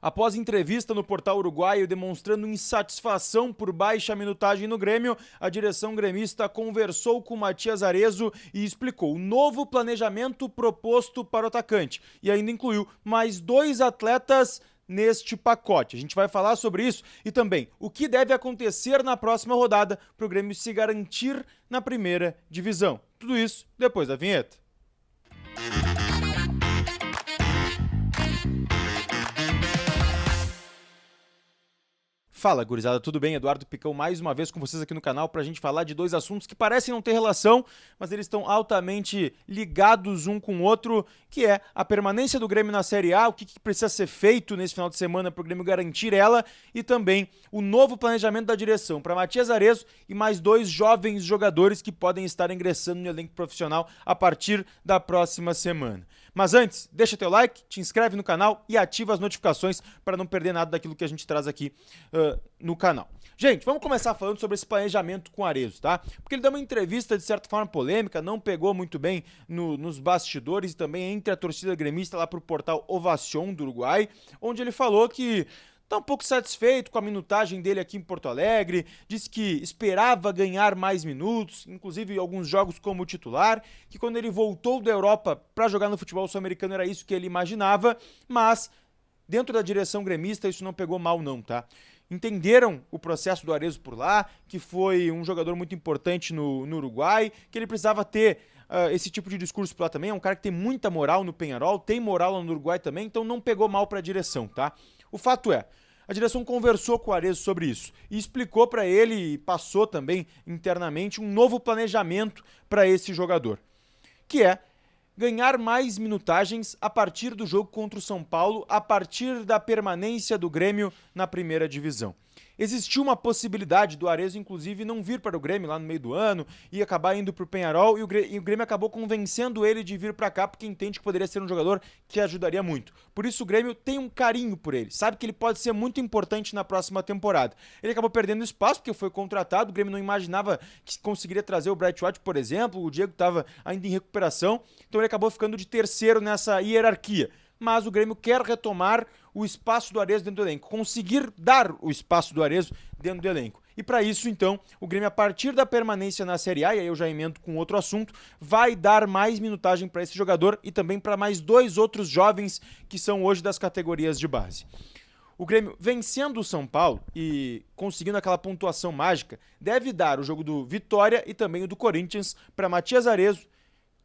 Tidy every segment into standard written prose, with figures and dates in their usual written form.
Após entrevista no portal uruguaio demonstrando insatisfação por baixa minutagem no Grêmio, a direção gremista conversou com Matias Arezzo e explicou o novo planejamento proposto para o atacante e ainda incluiu mais 2 atletas neste pacote. A gente vai falar sobre isso e também o que deve acontecer na próxima rodada para o Grêmio se garantir na primeira divisão. Tudo isso depois da vinheta. Fala, gurizada, tudo bem? Eduardo Picão mais uma vez com vocês aqui no canal para a gente falar de 2 assuntos que parecem não ter relação, mas eles estão altamente ligados um com o outro, que é a permanência do Grêmio na Série A, o que precisa ser feito nesse final de semana para o Grêmio garantir ela, e também o novo planejamento da direção para Matias Arezzo e mais 2 jovens jogadores que podem estar ingressando no elenco profissional a partir da próxima semana. Mas antes, deixa teu like, te inscreve no canal e ativa as notificações para não perder nada daquilo que a gente traz aqui no canal. Gente, vamos começar falando sobre esse planejamento com o Arezzo, tá? Porque ele deu uma entrevista de certa forma polêmica, não pegou muito bem nos bastidores e também entre a torcida gremista lá pro portal Ovacion do Uruguai, onde ele falou que tá um pouco satisfeito com a minutagem dele aqui em Porto Alegre, disse que esperava ganhar mais minutos, inclusive alguns jogos como titular, que quando ele voltou da Europa para jogar no futebol sul-americano era isso que ele imaginava, mas dentro da direção gremista isso não pegou mal não, tá? Entenderam o processo do Arezzo por lá, que foi um jogador muito importante no Uruguai, que ele precisava ter esse tipo de discurso por lá também, é um cara que tem muita moral no Peñarol, tem moral lá no Uruguai também, então não pegou mal para a direção, tá? O fato é, a direção conversou com o Arezzo sobre isso e explicou para ele e passou também internamente um novo planejamento para esse jogador, que é ganhar mais minutagens a partir do jogo contra o São Paulo, a partir da permanência do Grêmio na primeira divisão. Existiu uma possibilidade do Arezzo, inclusive, não vir para o Grêmio lá no meio do ano e acabar indo para o Peñarol, e o Grêmio acabou convencendo ele de vir para cá porque entende que poderia ser um jogador que ajudaria muito. Por isso o Grêmio tem um carinho por ele, sabe que ele pode ser muito importante na próxima temporada. Ele acabou perdendo espaço porque foi contratado, o Grêmio não imaginava que conseguiria trazer o Bright White, por exemplo, o Diego estava ainda em recuperação, então ele acabou ficando de terceiro nessa hierarquia. Mas o Grêmio quer retomar o espaço do Arezzo dentro do elenco, conseguir dar o espaço do Arezzo dentro do elenco. E para isso, então, o Grêmio, a partir da permanência na Série A, e aí eu já emendo com outro assunto, vai dar mais minutagem para esse jogador e também para mais 2 outros jovens que são hoje das categorias de base. O Grêmio, vencendo o São Paulo e conseguindo aquela pontuação mágica, deve dar o jogo do Vitória e também o do Corinthians para Matias Arezzo,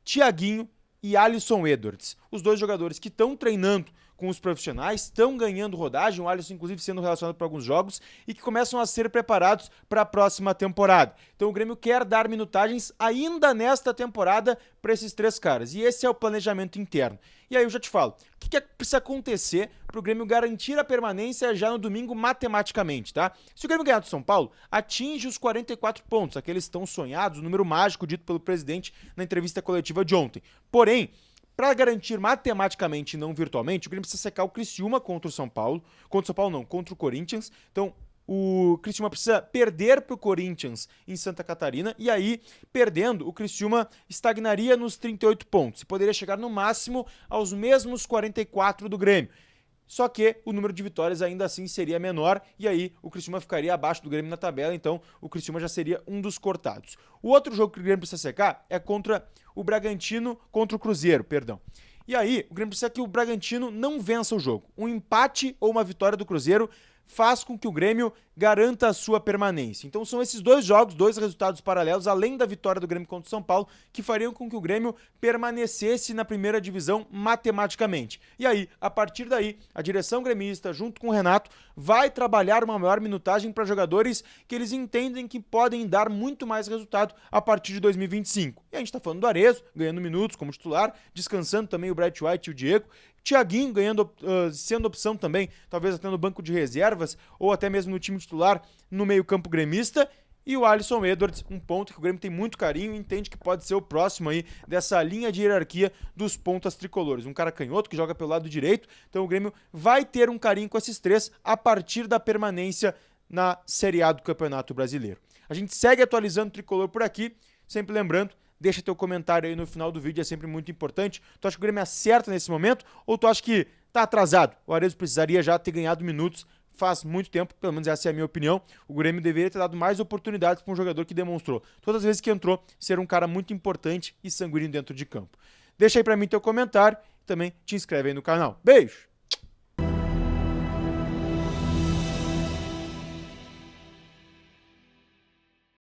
Thiaguinho e Alisson Edwards, os 2 jogadores que estão treinando com os profissionais, estão ganhando rodagem, o Alisson inclusive sendo relacionado para alguns jogos e que começam a ser preparados para a próxima temporada. Então o Grêmio quer dar minutagens ainda nesta temporada para esses 3 caras e esse é o planejamento interno. E aí eu já te falo, o que precisa acontecer para o Grêmio garantir a permanência já no domingo matematicamente, tá? Se o Grêmio ganhar do São Paulo, atinge os 44 pontos, aqueles tão sonhados, o número mágico dito pelo presidente na entrevista coletiva de ontem. Porém, para garantir matematicamente e não virtualmente, o Grêmio precisa secar o Criciúma contra o São Paulo. Contra o São Paulo não, contra o Corinthians. Então, o Criciúma precisa perder para o Corinthians em Santa Catarina. E aí, perdendo, o Criciúma estagnaria nos 38 pontos. E poderia chegar no máximo aos mesmos 44 do Grêmio. Só que o número de vitórias ainda assim seria menor e aí o Criciúma ficaria abaixo do Grêmio na tabela, então o Criciúma já seria um dos cortados. O outro jogo que o Grêmio precisa secar é contra o Bragantino, contra o Cruzeiro, perdão. E aí o Grêmio precisa que o Bragantino não vença o jogo. Um empate ou uma vitória do Cruzeiro faz com que o Grêmio garanta a sua permanência. Então são esses 2 jogos, 2 resultados paralelos, além da vitória do Grêmio contra o São Paulo, que fariam com que o Grêmio permanecesse na primeira divisão matematicamente. E aí, a partir daí, a direção gremista, junto com o Renato, vai trabalhar uma maior minutagem para jogadores que eles entendem que podem dar muito mais resultado a partir de 2025. E a gente está falando do Arezzo, ganhando minutos como titular, descansando também o Bright White e o Diego, Thiaguinho ganhando, sendo opção também, talvez até no banco de reservas ou até mesmo no time titular no meio-campo gremista. E o Alisson Edwards, um ponto que o Grêmio tem muito carinho e entende que pode ser o próximo aí dessa linha de hierarquia dos pontas tricolores. Um cara canhoto que joga pelo lado direito, então o Grêmio vai ter um carinho com esses 3 a partir da permanência na Série A do Campeonato Brasileiro. A gente segue atualizando o tricolor por aqui, sempre lembrando, Deixa teu comentário aí no final do vídeo, é sempre muito importante. Tu acha que o Grêmio acerta nesse momento ou tu acha que tá atrasado? O Arezzo precisaria já ter ganhado minutos faz muito tempo, pelo menos essa é a minha opinião. O Grêmio deveria ter dado mais oportunidades para um jogador que demonstrou, todas as vezes que entrou, ser um cara muito importante e sanguíneo dentro de campo. Deixa aí para mim teu comentário e também te inscreve aí no canal. Beijo!